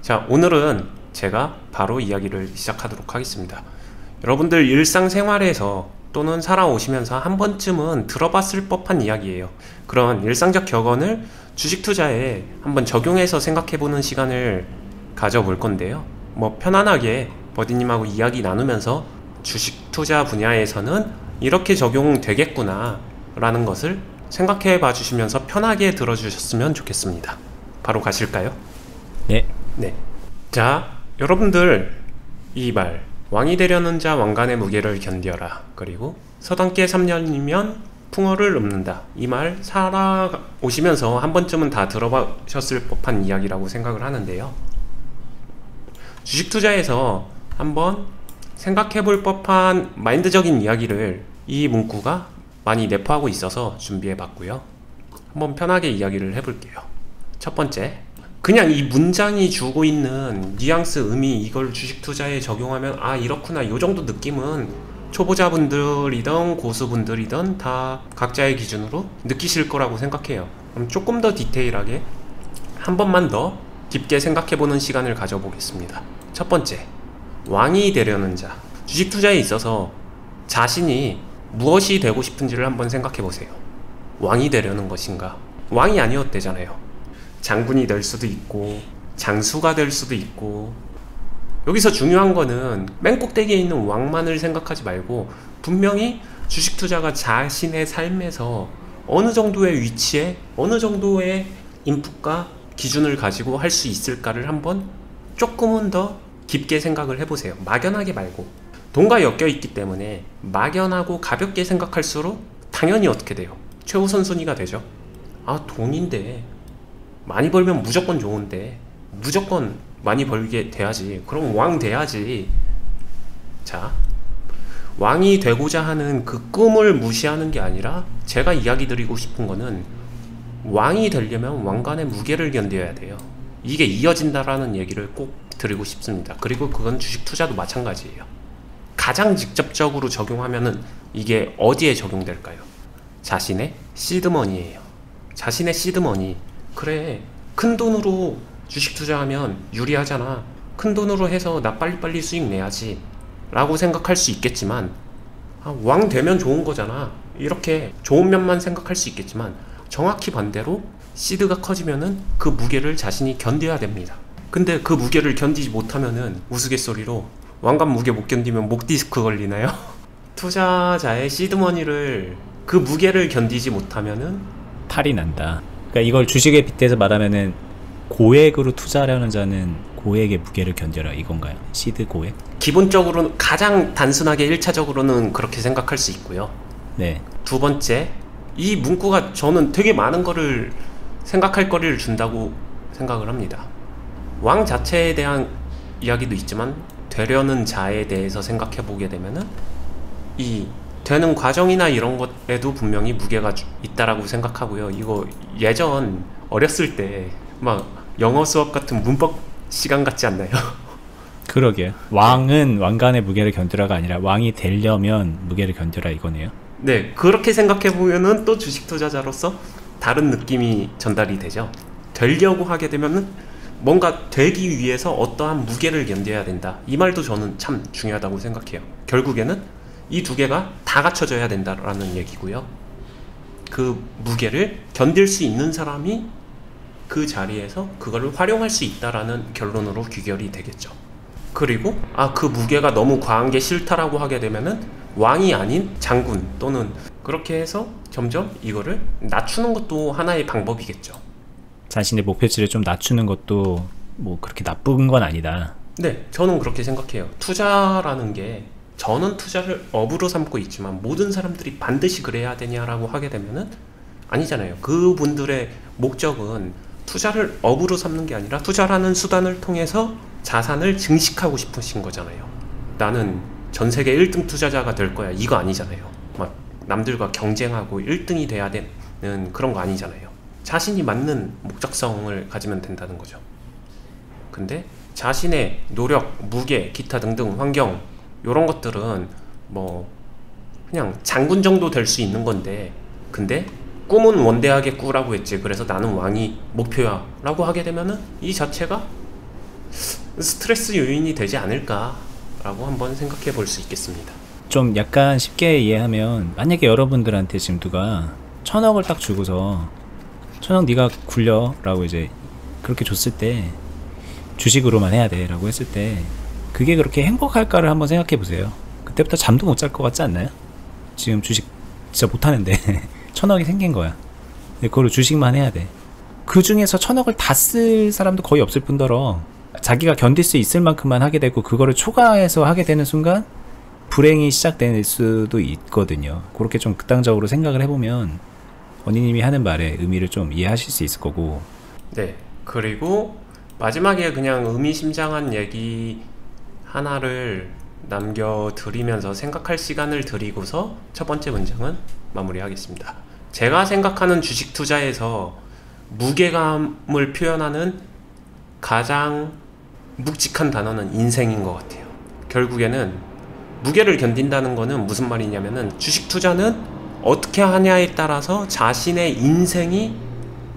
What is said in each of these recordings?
자, 오늘은 제가 바로 이야기를 시작하도록 하겠습니다. 여러분들 일상생활에서 또는 살아오시면서 한 번쯤은 들어봤을 법한 이야기예요. 그런 일상적 격언을 주식 투자에 한번 적용해서 생각해보는 시간을 가져볼 건데요. 편안하게 버디님하고 이야기 나누면서 주식 투자 분야에서는 이렇게 적용되겠구나 라는 것을 생각해 봐 주시면서 편하게 들어주셨으면 좋겠습니다. 바로 가실까요? 네. 자, 여러분들 이 말, 왕이 되려는 자 왕관의 무게를 견뎌라. 그리고 서당께 3년이면 풍어를 읊는다. 이 말 살아오시면서 한 번쯤은 다 들어보셨을 법한 이야기라고 생각을 하는데요. 주식 투자에서 한번 생각해 볼 법한 마인드적인 이야기를 이 문구가 많이 내포하고 있어서 준비해 봤고요. 한번 편하게 이야기를 해볼게요. 첫 번째, 그냥 이 문장이 주고 있는 뉘앙스, 의미, 이걸 주식 투자에 적용하면 이렇구나, 이 정도 느낌은 초보자분들이든 고수분들이든 다 각자의 기준으로 느끼실 거라고 생각해요. 그럼 조금 더 디테일하게 한 번만 더 깊게 생각해보는 시간을 가져보겠습니다. 첫 번째, 왕이 되려는 자. 주식 투자에 있어서 자신이 무엇이 되고 싶은지를 한번 생각해보세요. 왕이 되려는 것인가? 왕이 아니어도 되잖아요. 장군이 될 수도 있고 장수가 될 수도 있고, 여기서 중요한 거는 맨 꼭대기에 있는 왕만을 생각하지 말고 분명히 주식 투자가 자신의 삶에서 어느 정도의 위치에 어느 정도의 인풋과 기준을 가지고 할 수 있을까를 한번 조금은 더 깊게 생각을 해보세요. 막연하게 말고. 돈과 엮여 있기 때문에 막연하고 가볍게 생각할수록 당연히 어떻게 돼요? 최우선 순위가 되죠. 돈인데 많이 벌면 무조건 좋은데 무조건 많이 벌게 돼야지. 그럼 왕 돼야지. 자, 왕이 되고자 하는 그 꿈을 무시하는 게 아니라 제가 이야기 드리고 싶은 거는 왕이 되려면 왕관의 무게를 견뎌야 돼요. 이게 이어진다라는 얘기를 꼭 드리고 싶습니다. 그리고 그건 주식 투자도 마찬가지예요. 가장 직접적으로 적용하면은 이게 어디에 적용될까요? 자신의 시드머니예요. 자신의 시드머니. 그래, 큰 돈으로 주식 투자하면 유리하잖아. 큰 돈으로 해서 나 빨리빨리 수익 내야지 라고 생각할 수 있겠지만, 왕 되면 좋은 거잖아, 이렇게 좋은 면만 생각할 수 있겠지만, 정확히 반대로 시드가 커지면은 그 무게를 자신이 견뎌야 됩니다. 근데 그 무게를 견디지 못하면은 우스갯소리로 왕관 무게 못 견디면 목 디스크 걸리나요? 투자자의 시드머니를, 그 무게를 견디지 못하면은 탈이 난다. 그러니까 이걸 주식에 빗대서 말하면은 고액으로 투자하려는 자는 고액의 무게를 견뎌라, 이건가요? 시드 고액? 기본적으로는 가장 단순하게 1차적으로는 그렇게 생각할 수 있고요. 네. 두 번째, 이 문구가 저는 되게 많은 거를 생각할 거리를 준다고 생각을 합니다. 왕 자체에 대한 이야기도 있지만 되려는 자에 대해서 생각해 보게 되면은 이 되는 과정이나 이런 것에도 분명히 무게가 있다라고 생각하고요. 이거 예전 어렸을 때 막 영어 수업 같은 문법 시간 같지 않나요? 그러게요. 왕은 왕관의 무게를 견디라가 아니라 왕이 되려면 무게를 견뎌라, 이거네요. 네, 그렇게 생각해 보면은 또 주식 투자자로서 다른 느낌이 전달이 되죠. 되려고 하게 되면은 뭔가 되기 위해서 어떠한 무게를 견뎌야 된다. 이 말도 저는 참 중요하다고 생각해요. 결국에는 이 두 개가 다 갖춰져야 된다라는 얘기고요. 그 무게를 견딜 수 있는 사람이 그 자리에서 그거를 활용할 수 있다라는 결론으로 귀결이 되겠죠. 그리고 그 무게가 너무 과한 게 싫다라고 하게 되면은 왕이 아닌 장군 또는 그렇게 해서 점점 이거를 낮추는 것도 하나의 방법이겠죠. 자신의 목표치를 좀 낮추는 것도 그렇게 나쁜 건 아니다. 네, 저는 그렇게 생각해요. 투자라는 게, 저는 투자를 업으로 삼고 있지만 모든 사람들이 반드시 그래야 되냐라고 하게 되면은 아니잖아요. 그분들의 목적은 투자를 업으로 삼는 게 아니라 투자라는 수단을 통해서 자산을 증식하고 싶으신 거잖아요. 나는 전 세계 1등 투자자가 될 거야, 이거 아니잖아요. 막 남들과 경쟁하고 1등이 돼야 되는 그런 거 아니잖아요. 자신이 맞는 목적성을 가지면 된다는 거죠. 근데 자신의 노력, 무게, 기타 등등 환경, 요런 것들은 그냥 장군 정도 될 수 있는 건데, 근데 꿈은 원대하게 꾸라고 했지, 그래서 나는 왕이 목표야 라고 하게 되면은 이 자체가 스트레스 요인이 되지 않을까라고 한번 생각해 볼 수 있겠습니다. 좀 약간 쉽게 이해하면, 만약에 여러분들한테 지금 누가 1,000억을 딱 주고서 1,000억 네가 굴려 라고 이제 그렇게 줬을 때, 주식으로만 해야 돼 라고 했을 때 그게 그렇게 행복할까를 한번 생각해 보세요. 그때부터 잠도 못 잘 것 같지 않나요? 지금 주식 진짜 못하는데 1,000억이 생긴 거야. 근데 그걸로 주식만 해야 돼. 그 중에서 1,000억을 다 쓸 사람도 거의 없을 뿐더러 자기가 견딜 수 있을 만큼만 하게 되고, 그거를 초과해서 하게 되는 순간 불행이 시작될 수도 있거든요. 그렇게 좀 극단적으로 생각을 해보면 원희님이 하는 말의 의미를 좀 이해하실 수 있을 거고. 네, 그리고 마지막에 그냥 의미심장한 얘기 하나를 남겨드리면서 생각할 시간을 드리고서 첫 번째 문장은 마무리하겠습니다. 제가 생각하는 주식 투자에서 무게감을 표현하는 가장 묵직한 단어는 인생인 것 같아요. 결국에는 무게를 견딘다는 거는 무슨 말이냐면은, 주식 투자는 어떻게 하냐에 따라서 자신의 인생이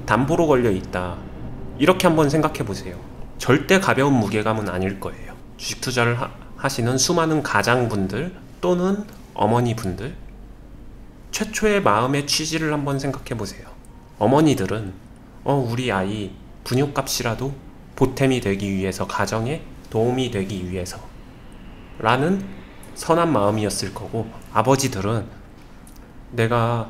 담보로 걸려 있다, 이렇게 한번 생각해 보세요. 절대 가벼운 무게감은 아닐 거예요. 주식 투자를 하시는 수많은 가장분들 또는 어머니분들, 최초의 마음의 취지를 한번 생각해 보세요. 어머니들은 우리 아이 분유값이라도 보탬이 되기 위해서, 가정에 도움이 되기 위해서 라는 선한 마음이었을 거고, 아버지들은 내가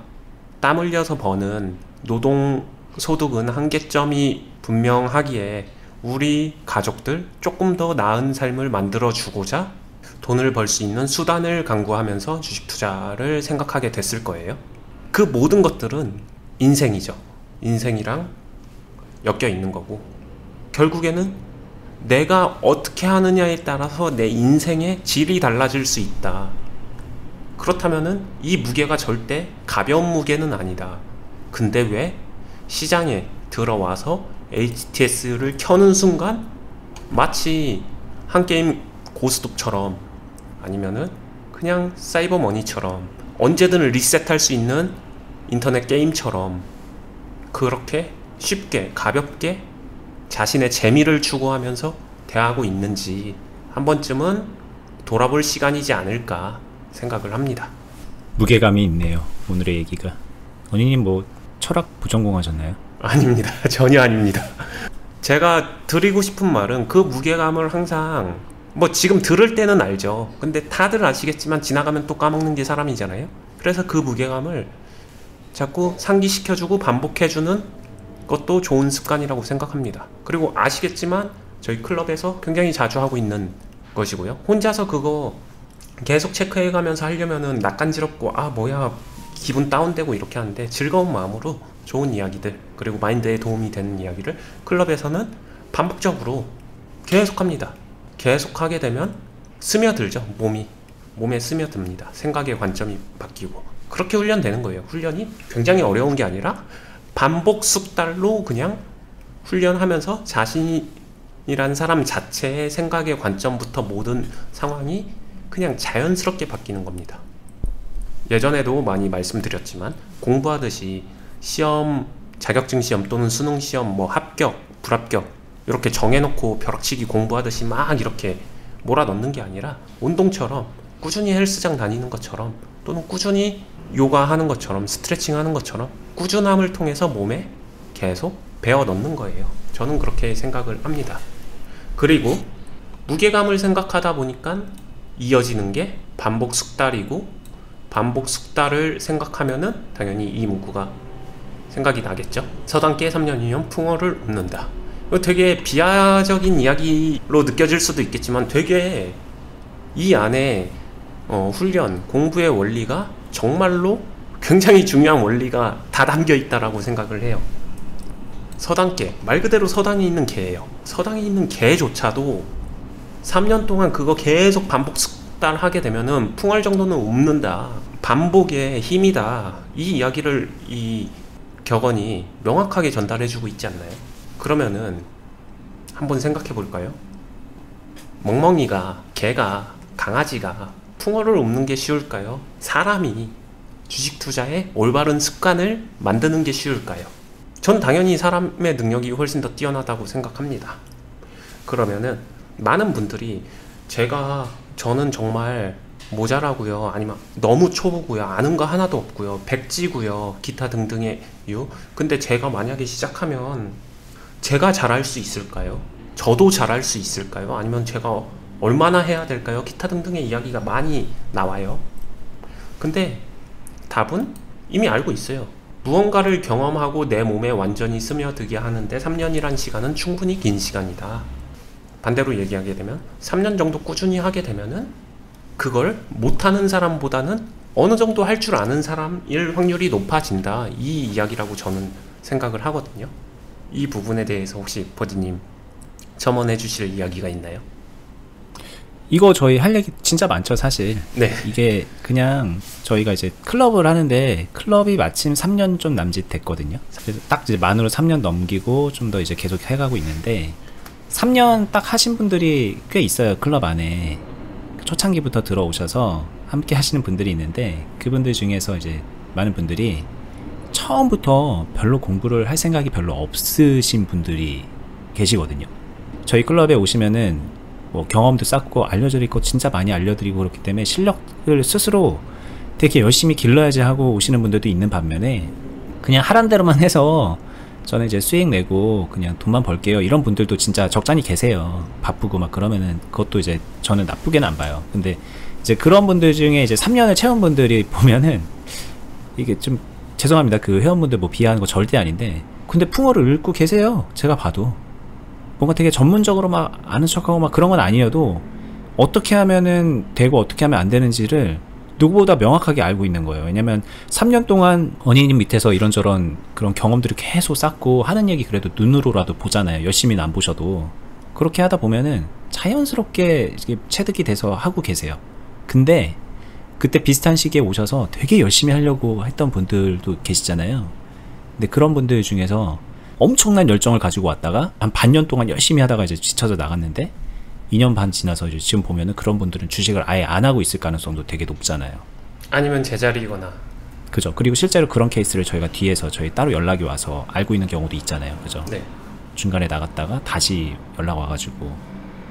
땀 흘려서 버는 노동 소득은 한계점이 분명하기에 우리 가족들 조금 더 나은 삶을 만들어 주고자 돈을 벌 수 있는 수단을 강구하면서 주식 투자를 생각하게 됐을 거예요. 그 모든 것들은 인생이죠. 인생이랑 엮여 있는 거고, 결국에는 내가 어떻게 하느냐에 따라서 내 인생의 질이 달라질 수 있다. 그렇다면은 이 무게가 절대 가벼운 무게는 아니다. 근데 왜 시장에 들어와서 HTS를 켜는 순간 마치 한 게임 고스톱처럼, 아니면은 그냥 사이버머니처럼 언제든 리셋할 수 있는 인터넷 게임처럼 그렇게 쉽게 가볍게 자신의 재미를 추구하면서 대하고 있는지 한 번쯤은 돌아볼 시간이지 않을까 생각을 합니다. 무게감이 있네요, 오늘의 얘기가. 원희님 뭐 철학 부전공하셨나요? 아닙니다. 전혀 아닙니다. 제가 드리고 싶은 말은, 그 무게감을 항상 지금 들을 때는 알죠. 근데 다들 아시겠지만 지나가면 또 까먹는 게 사람이잖아요. 그래서 그 무게감을 자꾸 상기시켜주고 반복해주는 것도 좋은 습관이라고 생각합니다. 그리고 아시겠지만 저희 클럽에서 굉장히 자주 하고 있는 것이고요. 혼자서 그거 계속 체크해가면서 하려면은 낯간지럽고 뭐야 기분 다운되고 이렇게 하는데, 즐거운 마음으로 좋은 이야기들, 그리고 마인드에 도움이 되는 이야기를 클럽에서는 반복적으로 계속합니다. 계속하게 되면 스며들죠. 몸에 스며듭니다. 생각의 관점이 바뀌고, 그렇게 훈련되는 거예요. 훈련이 굉장히 어려운 게 아니라 반복 숙달로 그냥 훈련하면서 자신이란 사람 자체의 생각의 관점부터 모든 상황이 그냥 자연스럽게 바뀌는 겁니다. 예전에도 많이 말씀드렸지만, 공부하듯이 시험, 자격증 시험 또는 수능 시험 합격, 불합격 이렇게 정해놓고 벼락치기 공부하듯이 막 이렇게 몰아넣는 게 아니라, 운동처럼 꾸준히 헬스장 다니는 것처럼, 또는 꾸준히 요가 하는 것처럼, 스트레칭 하는 것처럼 꾸준함을 통해서 몸에 계속 배워 넣는 거예요. 저는 그렇게 생각을 합니다. 그리고 무게감을 생각하다 보니까 이어지는 게 반복 숙달이고, 반복 숙달을 생각하면은 당연히 이 문구가 생각이 나겠죠. 서당계 3년이면 풍어를 읊는다. 이거 되게 비하적인 이야기로 느껴질 수도 있겠지만, 되게 이 안에 훈련, 공부의 원리가 정말로 굉장히 중요한 원리가 다 담겨 있다라고 생각을 해요. 서당계, 말 그대로 서당에 있는 개예요. 서당에 있는 개조차도 3년 동안 그거 계속 반복 숙달하게 되면은 풍월 정도는 읊는다. 반복의 힘이다. 이 이야기를 이 격언이 명확하게 전달해주고 있지 않나요? 그러면은 한번 생각해 볼까요? 멍멍이가, 개가, 강아지가 풍어를 읊는 게 쉬울까요? 사람이 주식 투자에 올바른 습관을 만드는 게 쉬울까요? 전 당연히 사람의 능력이 훨씬 더 뛰어나다고 생각합니다. 그러면은 많은 분들이 저는 정말 모자라고요, 아니면 너무 초보고요, 아는 거 하나도 없고요, 백지고요, 기타 등등의 이유. 근데 제가 만약에 시작하면 제가 잘할 수 있을까요? 저도 잘할 수 있을까요? 아니면 제가 얼마나 해야 될까요? 기타 등등의 이야기가 많이 나와요. 근데 답은 이미 알고 있어요. 무언가를 경험하고 내 몸에 완전히 스며들게 하는데 3년이란 시간은 충분히 긴 시간이다. 반대로 얘기하게 되면 3년 정도 꾸준히 하게 되면은 그걸 못하는 사람보다는 어느 정도 할 줄 아는 사람일 확률이 높아진다, 이 이야기라고 저는 생각을 하거든요. 이 부분에 대해서 혹시 버디님 첨언해 주실 이야기가 있나요? 이거 저희 할 얘기 진짜 많죠, 사실. 네. 이게 그냥 저희가 이제 클럽을 하는데, 클럽이 마침 3년 좀 남짓 됐거든요. 그래서 딱 이제 만으로 3년 넘기고 좀 더 이제 계속 해가고 있는데, 3년 딱 하신 분들이 꽤 있어요, 클럽 안에. 초창기부터 들어오셔서 함께 하시는 분들이 있는데, 그분들 중에서 이제 많은 분들이 처음부터 별로 공부를 할 생각이 별로 없으신 분들이 계시거든요. 저희 클럽에 오시면은 뭐 경험도 쌓고 알려드릴 거 진짜 많이 알려드리고 그렇기 때문에 실력을 스스로 되게 열심히 길러야지 하고 오시는 분들도 있는 반면에, 그냥 하란 대로만 해서 저는 이제 수익 내고 그냥 돈만 벌게요, 이런 분들도 진짜 적잖이 계세요. 바쁘고 막 그러면은 그것도 이제 저는 나쁘게는 안 봐요. 근데 이제 그런 분들 중에 이제 3년을 채운 분들이 보면은, 이게 좀 죄송합니다, 그 회원분들 뭐 비하하는 거 절대 아닌데, 근데 풍어를 읽고 계세요. 제가 봐도 뭔가 되게 전문적으로 막 아는 척하고 막 그런 건 아니어도 어떻게 하면은 되고 어떻게 하면 안 되는지를 누구보다 명확하게 알고 있는 거예요. 왜냐면 3년 동안 언니님 밑에서 이런저런 그런 경험들을 계속 쌓고 하는 얘기 그래도 눈으로라도 보잖아요, 열심히는 안 보셔도. 그렇게 하다 보면은 자연스럽게 체득이 돼서 하고 계세요. 근데 그때 비슷한 시기에 오셔서 되게 열심히 하려고 했던 분들도 계시잖아요. 근데 그런 분들 중에서 엄청난 열정을 가지고 왔다가 한 반년 동안 열심히 하다가 이제 지쳐서 나갔는데, 2년 반 지나서 이제 지금 보면은 그런 분들은 주식을 아예 안 하고 있을 가능성도 되게 높잖아요. 아니면 제자리거나. 그죠. 그리고 실제로 그런 케이스를 저희가 뒤에서 저희 따로 연락이 와서 알고 있는 경우도 있잖아요. 그죠. 네. 중간에 나갔다가 다시 연락 와가지고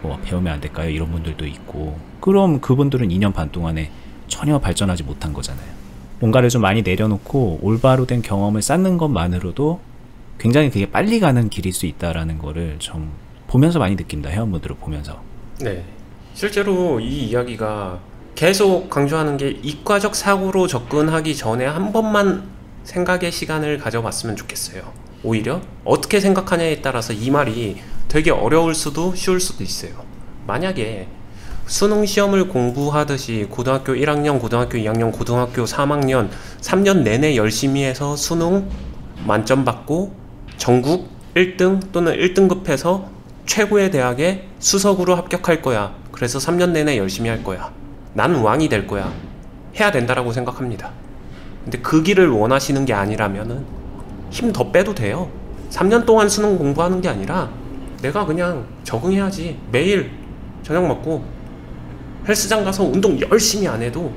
뭐 배우면 안 될까요, 이런 분들도 있고. 그럼 그분들은 2년 반 동안에 전혀 발전하지 못한 거잖아요. 뭔가를 좀 많이 내려놓고 올바로 된 경험을 쌓는 것만으로도 굉장히 그게 빨리 가는 길일 수 있다라는 거를 좀 보면서 많이 느낀다, 회원분들을 보면서. 네. 실제로 이 이야기가 계속 강조하는 게, 이과적 사고로 접근하기 전에 한 번만 생각의 시간을 가져봤으면 좋겠어요. 오히려 어떻게 생각하냐에 따라서 이 말이 되게 어려울 수도 쉬울 수도 있어요. 만약에 수능 시험을 공부하듯이 고등학교 1학년, 고등학교 2학년, 고등학교 3학년 3년 내내 열심히 해서 수능 만점 받고 전국 1등 또는 1등급해서 최고의 대학에 수석으로 합격할 거야, 그래서 3년 내내 열심히 할 거야, 나는 왕이 될 거야, 해야 된다라고 생각합니다. 근데 그 길을 원하시는 게 아니라면은 힘 더 빼도 돼요. 3년 동안 수능 공부하는 게 아니라 내가 그냥 적응해야지, 매일 저녁 먹고 헬스장 가서 운동 열심히 안 해도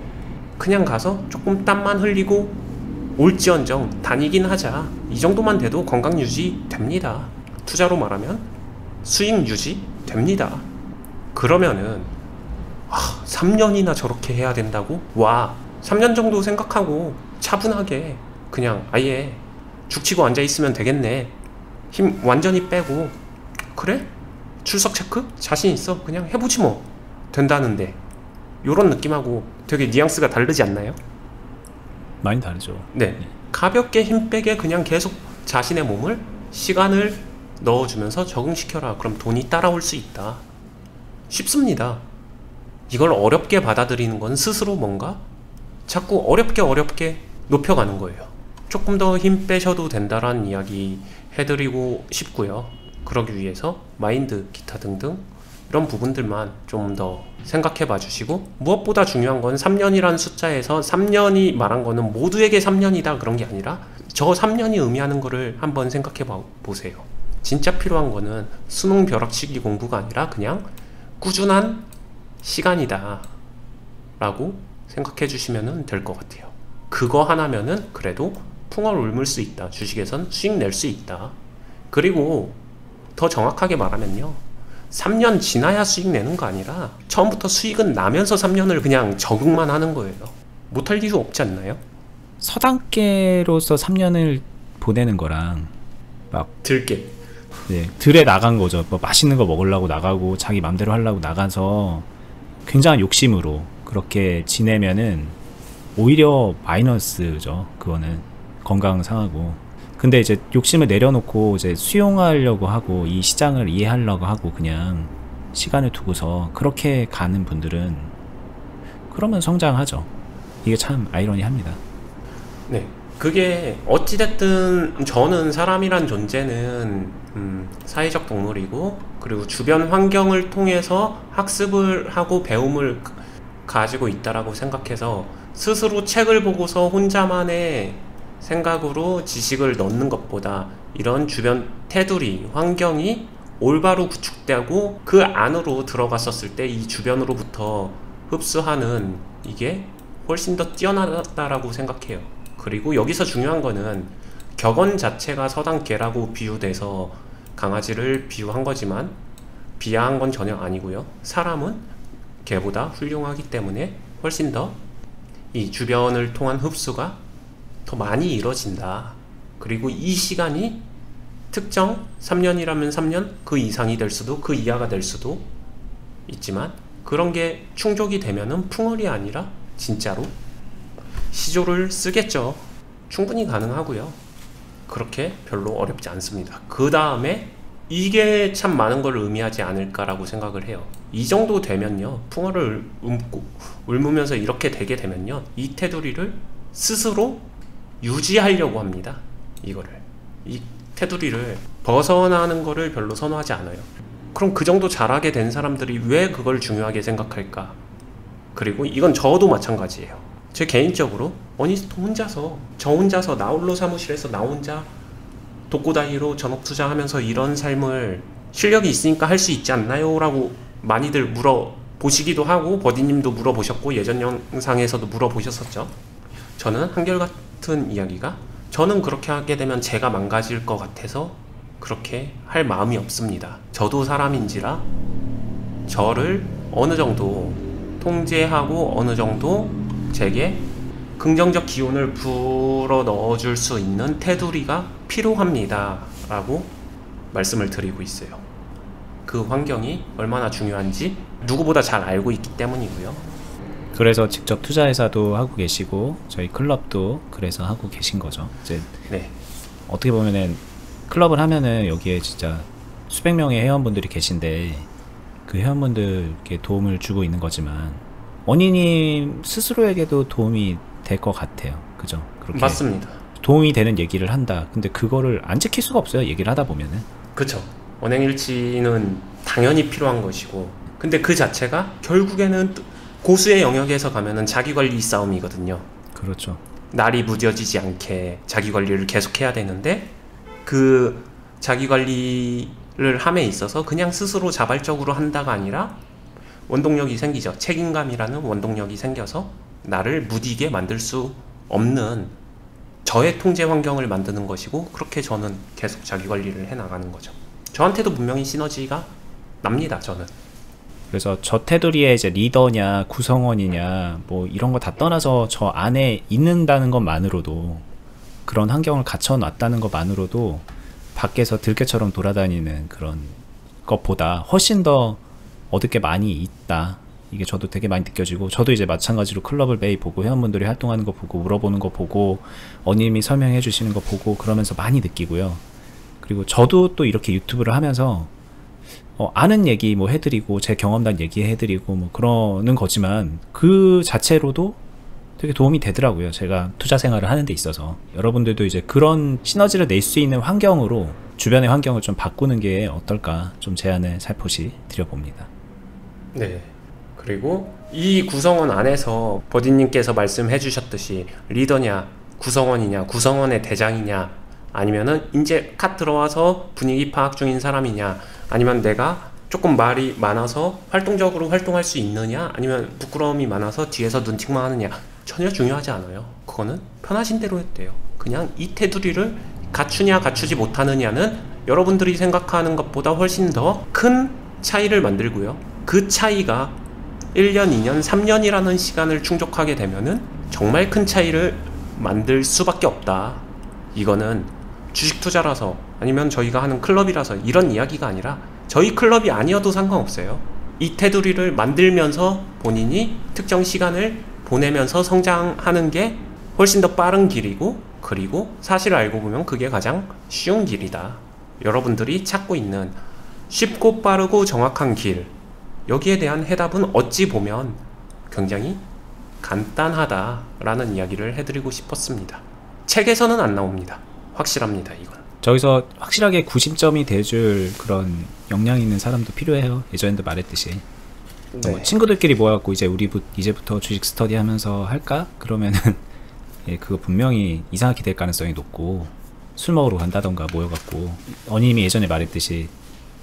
그냥 가서 조금 땀만 흘리고 올지언정 다니긴 하자, 이 정도만 돼도 건강 유지 됩니다. 투자로 말하면 수익 유지 됩니다. 그러면은 3년이나 저렇게 해야 된다고? 와, 3년 정도 생각하고 차분하게 그냥 아예 죽치고 앉아있으면 되겠네, 힘 완전히 빼고, 그래? 출석 체크? 자신 있어? 그냥 해보지 뭐, 된다는데, 요런 느낌하고 되게 뉘앙스가 다르지 않나요? 많이 다르죠. 네. 가볍게 힘 빼게 그냥 계속 자신의 몸을, 시간을 넣어주면서 적응시켜라. 그럼 돈이 따라올 수 있다. 쉽습니다. 이걸 어렵게 받아들이는 건 스스로 뭔가 자꾸 어렵게 높여가는 거예요. 조금 더 힘 빼셔도 된다라는 이야기 해드리고 싶고요. 그러기 위해서 마인드, 기타 등등 이런 부분들만 좀 더 생각해 봐 주시고, 무엇보다 중요한 건 3년이라는 숫자에서 3년이 말한 거는 모두에게 3년이다 그런 게 아니라 저 3년이 의미하는 거를 한번 생각해 보세요. 진짜 필요한 거는 수능 벼락치기 공부가 아니라 그냥 꾸준한 시간이다 라고 생각해 주시면 될 것 같아요. 그거 하나면은 그래도 풍어를 울물 수 있다, 주식에선 수익 낼 수 있다. 그리고 더 정확하게 말하면요, 3년 지나야 수익 내는 거 아니라 처음부터 수익은 나면서 3년을 그냥 적응만 하는 거예요. 못할 이유 없지 않나요? 서당계로서 3년을 보내는 거랑 막 들게. 네, 들에 나간 거죠. 뭐 맛있는 거 먹으려고 나가고 자기 맘대로 하려고 나가서 굉장한 욕심으로 그렇게 지내면은 오히려 마이너스죠. 그거는 건강 상하고. 근데 이제 욕심을 내려놓고 이제 수용하려고 하고 이 시장을 이해하려고 하고 그냥 시간을 두고서 그렇게 가는 분들은 그러면 성장하죠. 이게 참 아이러니합니다. 네. 그게 어찌됐든 저는 사람이란 존재는 사회적 동물이고, 그리고 주변 환경을 통해서 학습을 하고 배움을 가지고 있다라고 생각해서 스스로 책을 보고서 혼자만의 생각으로 지식을 넣는 것보다 이런 주변 테두리, 환경이 올바로 구축되고 그 안으로 들어갔었을 때 이 주변으로부터 흡수하는 이게 훨씬 더 뛰어나다라고 생각해요. 그리고 여기서 중요한 거는 격언 자체가 서당개라고 비유돼서 강아지를 비유한 거지만 비하한 건 전혀 아니고요. 사람은 개보다 훌륭하기 때문에 훨씬 더 이 주변을 통한 흡수가 더 많이 이루어진다. 그리고 이 시간이 특정 3년이라면 3년 그 이상이 될 수도 그 이하가 될 수도 있지만 그런 게 충족이 되면은 풍월이 아니라 진짜로 시조를 쓰겠죠. 충분히 가능하고요. 그렇게 별로 어렵지 않습니다. 그 다음에 이게 참 많은 걸 의미하지 않을까라고 생각을 해요. 이 정도 되면요, 풍어를 울무면서 이렇게 되게 되면요, 이 테두리를 스스로 유지하려고 합니다. 이거를, 이 테두리를 벗어나는 거를 별로 선호하지 않아요. 그럼 그 정도 잘하게 된 사람들이 왜 그걸 중요하게 생각할까? 그리고 이건 저도 마찬가지예요. 제 개인적으로 어니스트 혼자서, 저 혼자서 나홀로 사무실에서 나 혼자 독고다이로 전업 투자하면서 이런 삶을 실력이 있으니까 할 수 있지 않나요? 라고 많이들 물어보시기도 하고, 버디님도 물어보셨고 예전 영상에서도 물어보셨었죠. 저는 한결같은 이야기가, 저는 그렇게 하게 되면 제가 망가질 것 같아서 그렇게 할 마음이 없습니다. 저도 사람인지라 저를 어느 정도 통제하고 어느 정도 제게 긍정적 기운을 불어 넣어줄 수 있는 테두리가 필요합니다 라고 말씀을 드리고 있어요. 그 환경이 얼마나 중요한지 누구보다 잘 알고 있기 때문이고요. 그래서 직접 투자회사도 하고 계시고 저희 클럽도 그래서 하고 계신 거죠. 이제 네. 어떻게 보면은 클럽을 하면은 여기에 진짜 수백 명의 회원분들이 계신데 그 회원분들께 도움을 주고 있는 거지만 원희님 스스로에게도 도움이 될 것 같아요. 그죠? 그렇게 맞습니다. 도움이 되는 얘기를 한다. 근데 그거를 안 지킬 수가 없어요. 얘기를 하다 보면은. 그쵸. 언행일치는 당연히 필요한 것이고, 근데 그 자체가 결국에는 고수의 영역에서 가면은 자기관리 싸움이거든요. 그렇죠. 날이 무뎌지지 않게 자기관리를 계속해야 되는데, 그 자기관리를 함에 있어서 그냥 스스로 자발적으로 한다가 아니라 원동력이 생기죠. 책임감이라는 원동력이 생겨서 나를 무디게 만들 수 없는 저의 통제 환경을 만드는 것이고, 그렇게 저는 계속 자기관리를 해나가는 거죠. 저한테도 분명히 시너지가 납니다. 저는. 그래서 저 테두리에 이제 리더냐 구성원이냐 뭐 이런 거 다 떠나서 저 안에 있는다는 것만으로도, 그런 환경을 갖춰놨다는 것만으로도 밖에서 들개처럼 돌아다니는 그런 것보다 훨씬 더 얻을 게 많이 있다. 이게 저도 되게 많이 느껴지고, 저도 이제 마찬가지로 클럽을 매일 보고 회원분들이 활동하는 거 보고 물어보는 거 보고 어님이 설명해 주시는 거 보고 그러면서 많이 느끼고요. 그리고 저도 또 이렇게 유튜브를 하면서 아는 얘기 뭐 해드리고 제 경험담 얘기해드리고 뭐 그러는 거지만 그 자체로도 되게 도움이 되더라고요. 제가 투자 생활을 하는 데 있어서. 여러분들도 이제 그런 시너지를 낼 수 있는 환경으로 주변의 환경을 좀 바꾸는 게 어떨까, 좀 제안을 살포시 드려봅니다. 네. 그리고 이 구성원 안에서 버디님께서 말씀해 주셨듯이 리더냐 구성원이냐, 구성원의 대장이냐, 아니면은 이제 컷 들어와서 분위기 파악 중인 사람이냐, 아니면 내가 조금 말이 많아서 활동적으로 활동할 수 있느냐, 아니면 부끄러움이 많아서 뒤에서 눈팅만 하느냐, 전혀 중요하지 않아요. 그거는 편하신 대로 해도 돼요. 그냥 이 테두리를 갖추냐 갖추지 못하느냐는 여러분들이 생각하는 것보다 훨씬 더 큰 차이를 만들고요. 그 차이가 1년, 2년, 3년이라는 시간을 충족하게 되면은 정말 큰 차이를 만들 수밖에 없다. 이거는 주식 투자라서 아니면 저희가 하는 클럽이라서 이런 이야기가 아니라 저희 클럽이 아니어도 상관없어요. 이 테두리를 만들면서 본인이 특정 시간을 보내면서 성장하는 게 훨씬 더 빠른 길이고, 그리고 사실 알고 보면 그게 가장 쉬운 길이다. 여러분들이 찾고 있는 쉽고 빠르고 정확한 길, 여기에 대한 해답은 어찌 보면 굉장히 간단하다라는 이야기를 해드리고 싶었습니다. 책에서는 안 나옵니다. 확실합니다, 이건. 저기서 확실하게 구심점이 돼줄 그런 역량 있는 사람도 필요해요. 예전에도 말했듯이. 네. 친구들끼리 모여갖고 이제부터 주식 스터디 하면서 할까? 그러면은 예, 그거 분명히 이상하게 될 가능성이 높고, 술 먹으러 간다던가 모여갖고, 어님이 예전에 말했듯이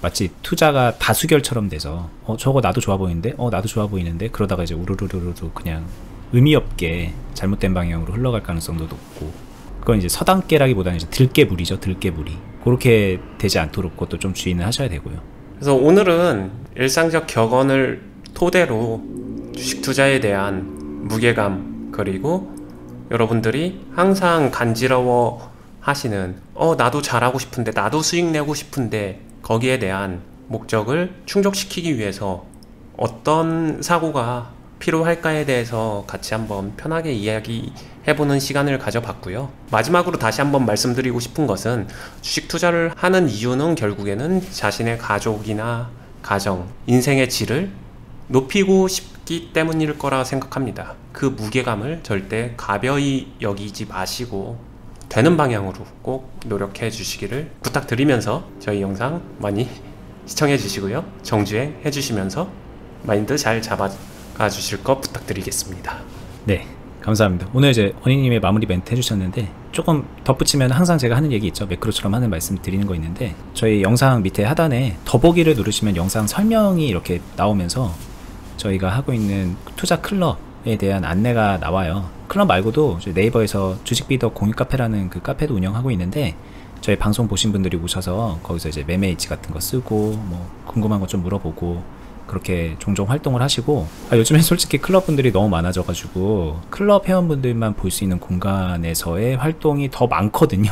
마치 투자가 다수결처럼 돼서 저거 나도 좋아 보이는데 나도 좋아 보이는데, 그러다가 이제 우르르르르 그냥 의미 없게 잘못된 방향으로 흘러갈 가능성도 높고, 그건 이제 서당깨라기보다는 이제 들깨물이죠. 들깨물이. 그렇게 되지 않도록 그것도 좀 주의는 하셔야 되고요. 그래서 오늘은 일상적 격언을 토대로 주식 투자에 대한 무게감, 그리고 여러분들이 항상 간지러워 하시는 나도 잘하고 싶은데, 나도 수익 내고 싶은데, 거기에 대한 목적을 충족시키기 위해서 어떤 사고가 필요할까에 대해서 같이 한번 편하게 이야기해보는 시간을 가져봤고요. 마지막으로 다시 한번 말씀드리고 싶은 것은, 주식 투자를 하는 이유는 결국에는 자신의 가족이나 가정, 인생의 질을 높이고 싶기 때문일 거라 생각합니다. 그 무게감을 절대 가벼이 여기지 마시고 되는 방향으로 꼭 노력해 주시기를 부탁드리면서 저희 영상 많이 시청해 주시고요. 정주행 해 주시면서 마인드 잘 잡아가 주실 거 부탁드리겠습니다. 네, 감사합니다. 오늘 이제 원희님의 마무리 멘트 해주셨는데, 조금 덧붙이면 항상 제가 하는 얘기 있죠. 매크로처럼 하는 말씀 드리는 거 있는데, 저희 영상 밑에 하단에 더보기를 누르시면 영상 설명이 이렇게 나오면서 저희가 하고 있는 투자 클럽에 대한 안내가 나와요. 클럽 말고도 네이버에서 주식비더 공유카페라는 그 카페도 운영하고 있는데, 저희 방송 보신 분들이 오셔서 거기서 이제 매매 일지 같은 거 쓰고 뭐 궁금한 거 좀 물어보고 그렇게 종종 활동을 하시고, 요즘엔 솔직히 클럽 분들이 너무 많아져 가지고 클럽 회원분들만 볼 수 있는 공간에서의 활동이 더 많거든요.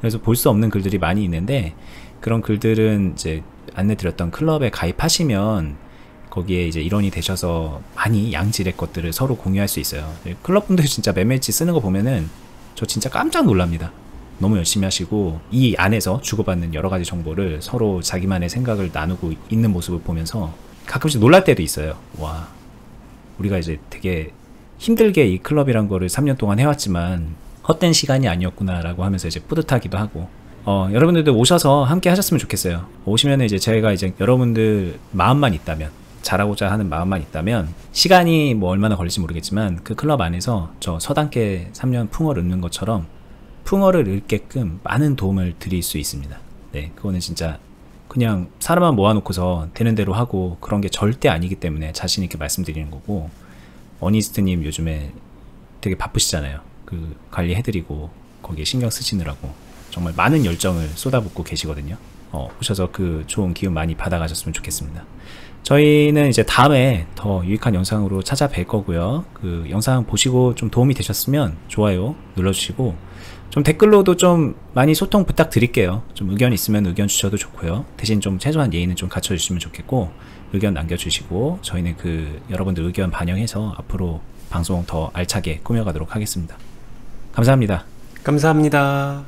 그래서 볼 수 없는 글들이 많이 있는데, 그런 글들은 이제 안내 드렸던 클럽에 가입하시면 거기에 이제 일원이 되셔서 많이 양질의 것들을 서로 공유할 수 있어요. 클럽 분들이 진짜 매매일지 쓰는 거 보면은 저 진짜 깜짝 놀랍니다. 너무 열심히 하시고 이 안에서 주고받는 여러 가지 정보를 서로 자기만의 생각을 나누고 있는 모습을 보면서 가끔씩 놀랄 때도 있어요. 와, 우리가 이제 되게 힘들게 이 클럽이란 거를 3년 동안 해왔지만 헛된 시간이 아니었구나 라고 하면서 이제 뿌듯하기도 하고, 여러분들도 오셔서 함께 하셨으면 좋겠어요. 오시면 이제 제가 이제 여러분들 마음만 있다면, 잘하고자 하는 마음만 있다면, 시간이 뭐 얼마나 걸릴지 모르겠지만 그 클럽 안에서 저 서당계 3년 풍어를 읊는 것처럼 풍어를 읊게끔 많은 도움을 드릴 수 있습니다. 네, 그거는 진짜 그냥 사람만 모아놓고서 되는 대로 하고 그런 게 절대 아니기 때문에 자신 있게 말씀드리는 거고, 어니스트님 요즘에 되게 바쁘시잖아요. 그 관리해드리고 거기에 신경 쓰시느라고 정말 많은 열정을 쏟아붓고 계시거든요. 오셔서 그 좋은 기운 많이 받아가셨으면 좋겠습니다. 저희는 이제 다음에 더 유익한 영상으로 찾아뵐 거고요. 그 영상 보시고 좀 도움이 되셨으면 좋아요 눌러주시고, 좀 댓글로도 좀 많이 소통 부탁드릴게요. 좀 의견 있으면 의견 주셔도 좋고요. 대신 좀 최소한 예의는 좀 갖춰주시면 좋겠고, 의견 남겨주시고 저희는 그 여러분들 의견 반영해서 앞으로 방송 더 알차게 꾸며가도록 하겠습니다. 감사합니다. 감사합니다.